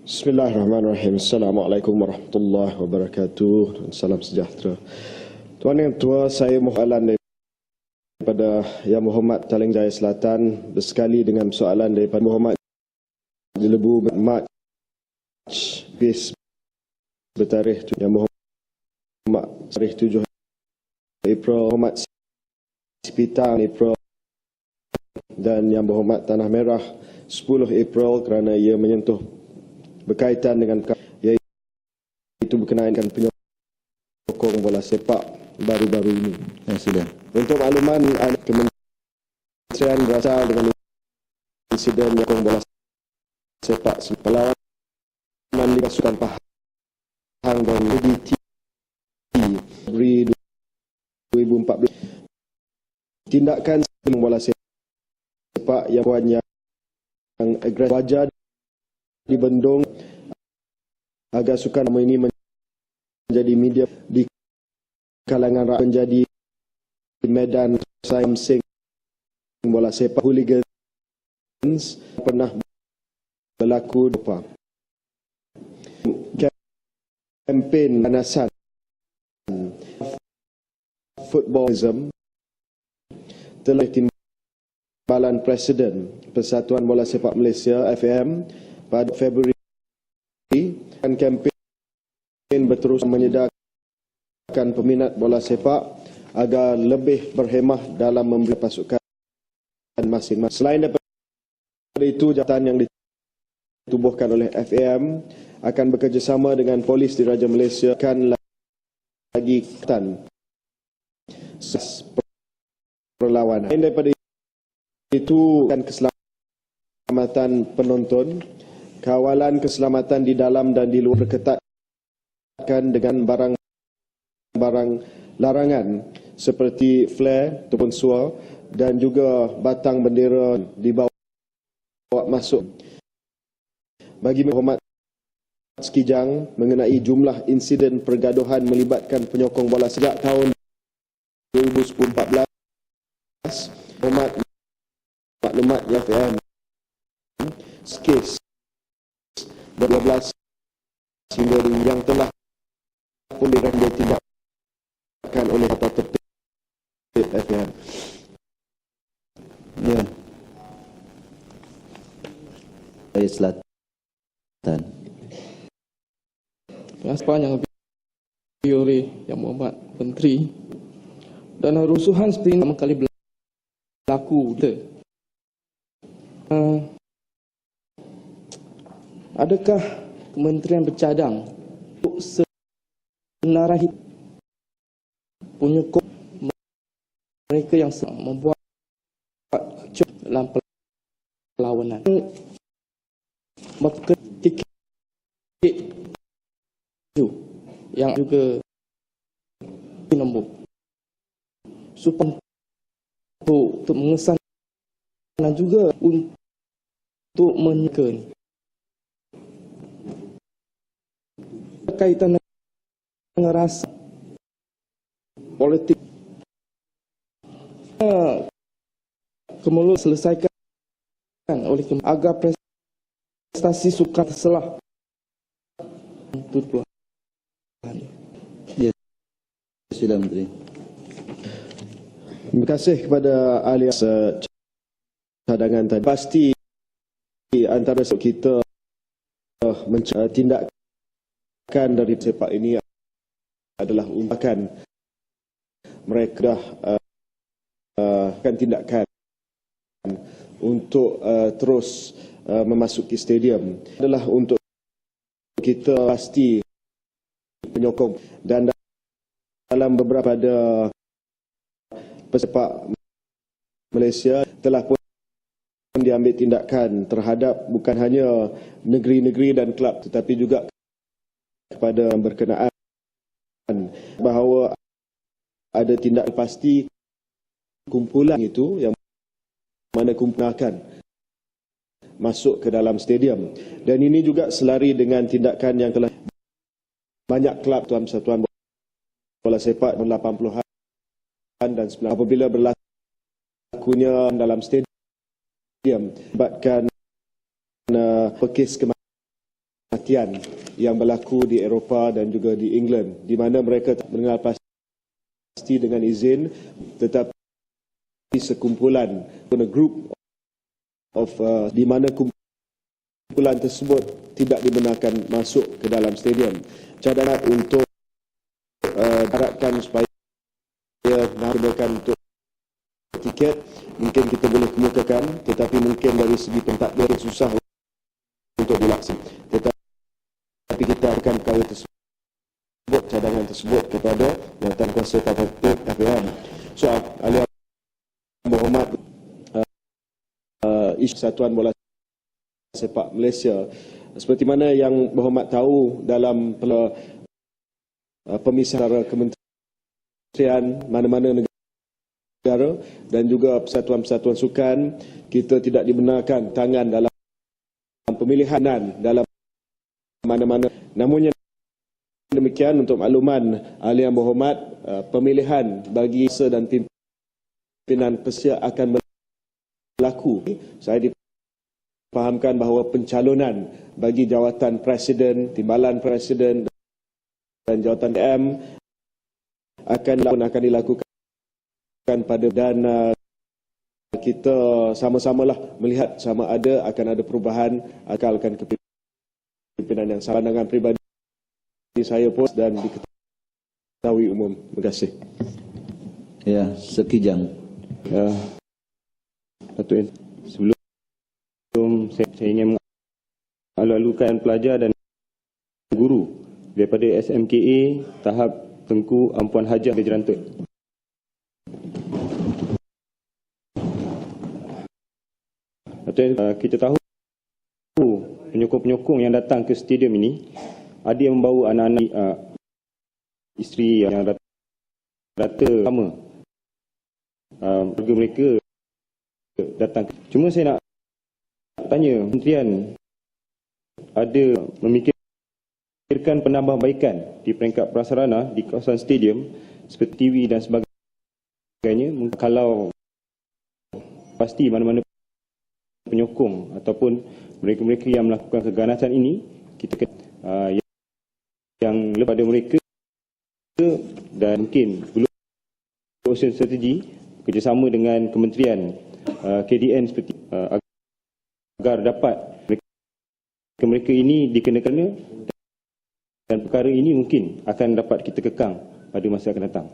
Bismillahirrahmanirrahim. Assalamualaikum warahmatullahi wabarakatuh. Salam sejahtera. Tuan Yang Tua, saya mohon daripada Yang Berhormat Taling Jaya Selatan bersekali dengan soalan daripada Muhammad Jelebu March bis bertarikh Yang Berhormat tarikh 7 April, Muhammad Sipitang April dan Yang Berhormat Tanah Merah 10 April kerana ia menyentuh berkaitan dengan iaitu berkenaan dengan penyokong bola sepak baru-baru ini. Ya, sudah. Untuk makluman, Kementerian berasal dengan insiden penyokong bola sepak perlawanan Liga Sukan Pahang dan UDT Februari 2014. Tindakan bola sepak yang agresif wajar dibendung agar sukan ini menjadi media di kalangan rakyat, menjadi medan saing bola sepak. Hooligans pernah berlaku kempen panasan footballism telah timbalan Presiden Persatuan Bola Sepak Malaysia FAM pada Februari, dan kempen berterus menyedarkan peminat bola sepak agar lebih berhemah dalam membeli pasukan masing-masing. Selain daripada itu, jabatan yang ditubuhkan oleh FAM akan bekerjasama dengan polis Diraja Malaysia akan lagi perlawanan. Selain daripada itu, keselamatan penonton, kawalan keselamatan di dalam dan di luar berketatkan dengan barang-barang larangan seperti flare ataupun suar dan juga batang bendera dibawa masuk. Bagi Berhormat Sekijang mengenai jumlah insiden pergaduhan melibatkan penyokong bola sejak tahun 2014, Berhormat maklumat FAM kes 12 hingga yang telah pun ditindakan oleh tata tertib FAM. Ya. Jaya Selatan. Pengasapan yang diambil oleh Yang Berhormat Menteri dan rusuhan seperti ini kali berlaku. Adakah Kementerian bercadang untuk senarai penyokong mereka yang membuat dalam perlawanan tiket yang juga nombor supaya untuk mengesan dan juga untuk menyekan berkaitan dengan rasa politik kemudian selesaikan oleh agar prestasi sukan terselah. Ya, sudah Menteri. Terima kasih kepada ahli cadangan tadi. Pasti antara kita tindakan dari sepak ini adalah untakan mereka akan tindakan untuk terus memasuki stadium adalah untuk kita pasti penyokong, dan dalam beberapa pesepak Malaysia telah pun diambil tindakan terhadap bukan hanya negeri-negeri dan kelab tetapi juga kepada berkenaan bahawa ada tindakan pasti kumpulan itu yang mana kumpulan masuk ke dalam stadium, dan ini juga selari dengan tindakan yang telah banyak kelab tuan-tuan bola sepak 80-an dan 90 apabila berlakunya dalam stadium menyebabkan kes kematian perhatian yang berlaku di Eropah dan juga di England, di mana mereka mengenal pasti dengan izin, tetapi sekumpulan, a group of di mana kumpulan tersebut tidak dibenarkan masuk ke dalam stadium. Cadangan untuk harapkan supaya kemudahan untuk tiket mungkin kita boleh kemukakan, tetapi mungkin dari segi pentadbiran susah untuk dilaksanakan. Tetapi kita akan perkara tersebut, cadangan tersebut kepada Jawatankuasa Tatip FAM. So, Ahli Berhormat Satuan Bola Sepak Malaysia, seperti mana yang berhormat tahu dalam pemisahan kementerian mana-mana negara dan juga persatuan-persatuan sukan, kita tidak dibenarkan tangan dalam pemilihan dalam mana-mana. Namun demikian, untuk makluman Ahli Yang Berhormat, pemilihan bagi dan pimpinan Persia akan berlaku. Saya difahamkan bahawa pencalonan bagi jawatan Presiden, Timbalan Presiden dan jawatan DM akan dilakukan pada, dan kita sama-samalah melihat sama ada akan ada perubahan akan kepimpinan yang sama. Pandangan peribadi saya pun dan diketahui umum. Terima kasih. Ya, sekijang. Datuk, sebelum saya ingin mengalu-alukan pelajar dan guru daripada SMKA tahap Tengku Ampuan Hajah Jerantut. Kita tahu penyokong-penyokong yang datang ke stadium ini ada yang membawa anak-anak, isteri yang rata sama, keluarga mereka datang. Cuma saya nak tanya, kementerian ada memikirkan penambahbaikan di peringkat prasarana di kawasan stadium seperti TV dan sebagainya, kalau pasti mana-mana penyokong ataupun mereka-mereka yang melakukan keganasan ini, kita yang lebih pada mereka, dan mungkin urusan strategi kerjasama dengan kementerian KDN seperti agar dapat mereka ini dikenakan, dan perkara ini mungkin akan dapat kita kekang pada masa akan datang.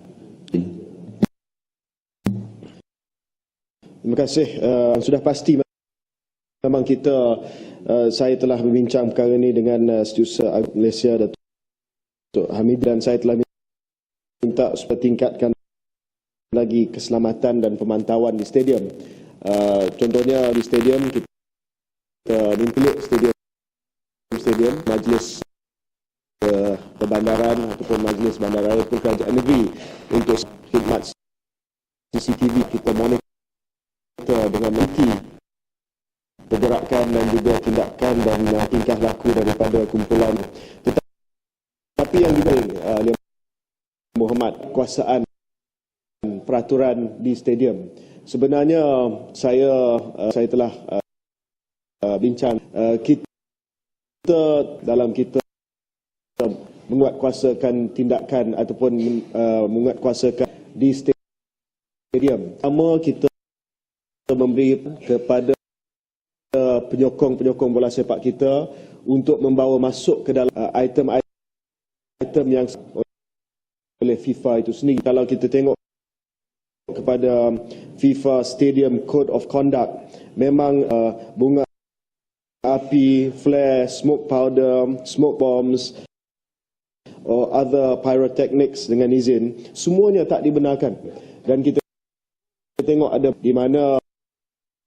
Terima kasih. Sudah pasti memang saya telah berbincang perkara ini dengan Setiausaha Malaysia Datuk Hamid, dan saya telah minta supaya tingkatkan lagi keselamatan dan pemantauan di stadium. Contohnya di stadium kita memiliki stadium majlis perbandaran ataupun majlis bandaraya pun kerajaan negeri untuk khidmat CCTV. Kita monitor dengan meneliti pergerakan dan juga tindakan dan tingkah laku daripada kumpulan. Tetapi yang dibenarkan Muhammad kuasaan peraturan di stadium. Sebenarnya saya telah bincang, kita menguatkuasakan tindakan ataupun menguatkuasakan di stadium. Pertama, kita memberi kepada penyokong-penyokong bola sepak kita untuk membawa masuk ke dalam item yang oleh FIFA itu sendiri. Kalau kita tengok kepada FIFA Stadium Code of Conduct, memang bunga api, flare, smoke powder, smoke bombs or other pyrotechnics dengan izin, semuanya tak dibenarkan. Dan kita tengok ada di mana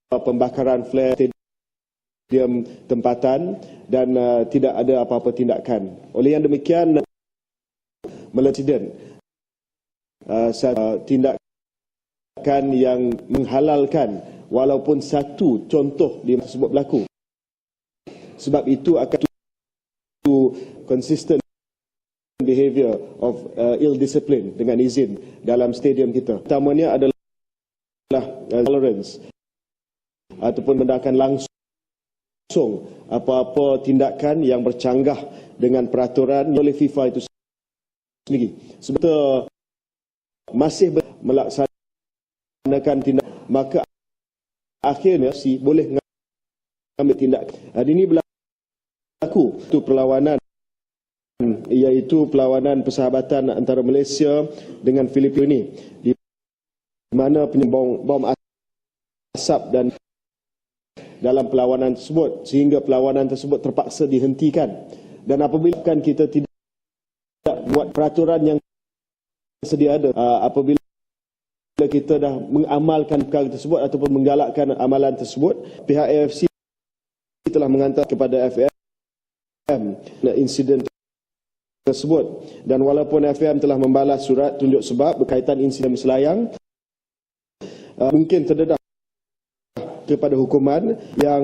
pembakaran flare stadium tempatan dan tidak ada apa-apa tindakan. Oleh yang demikian, melaksanakan tindakan yang menghalalkan walaupun satu contoh di tersebut berlaku. Sebab itu akan consistent behavior of ill discipline dengan izin dalam stadium kita. Utamanya adalah tolerance ataupun tindakan langsung apa-apa tindakan yang bercanggah dengan peraturan oleh FIFA itu sendiri. Sebab masih melaksanakan tindakan, maka akhirnya si boleh mengambil tindakan. Ini berlaku itu perlawanan, iaitu perlawanan persahabatan antara Malaysia dengan Filipina ini, di mana bom asap dan dalam perlawanan tersebut, sehingga perlawanan tersebut terpaksa dihentikan. Dan apabila kita tidak buat peraturan yang sedia ada, apabila kita dah mengamalkan perkara tersebut ataupun menggalakkan amalan tersebut, pihak AFC telah menghantar kepada FAM insiden tersebut. Dan walaupun FAM telah membalas surat tunjuk sebab berkaitan insiden Selayang, mungkin terdedah kepada hukuman yang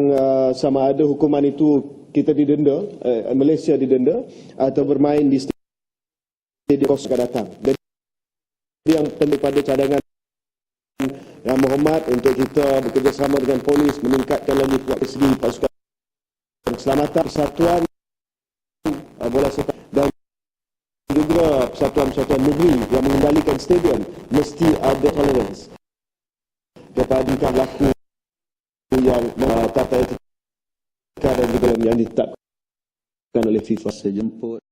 sama ada hukuman itu kita didenda, Malaysia didenda, atau bermain di stadium kos akan datang. Jadi yang penting pada cadangan Yang Berhormat untuk kita bekerjasama dengan polis meningkatkan lagi kuat segi pasukan keselamatan, persatuan bola sepak dan juga persatuan-persatuan negeri yang mengendalikan stadium mesti ada tolerance kepada tingkah laku yang tata etika dan juga yang ditetapkan oleh FIFA. Saya jemput